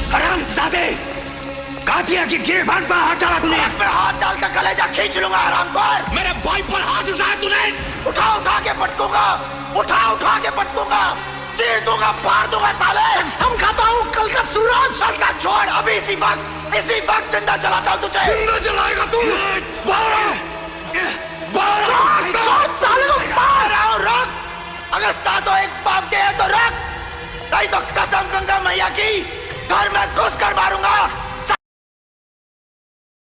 हरामजादे, Katya की गिरबान पर हाथ डाला तूने। मैं हाथ डाल कर कलेजा खींच लूंगा हरामखोर। मेरे भाई पर हाथ उठाया तूने। उठा उठा के पटकूंगा, उठा उठा के पटकूंगा, चीर दूंगा, फाड़ दूंगा साले। कसम खाता हूँ कल का सूरज। कल का छोड़, अभी इसी वक्त जिंदा जलाता हूँ तुझे। जिंदा जलाएगा तू। रख, अगर सातों एक बाप के है तो रख, नहीं तो कसम गंगा मैया की घर में घुस कर मारूंगा।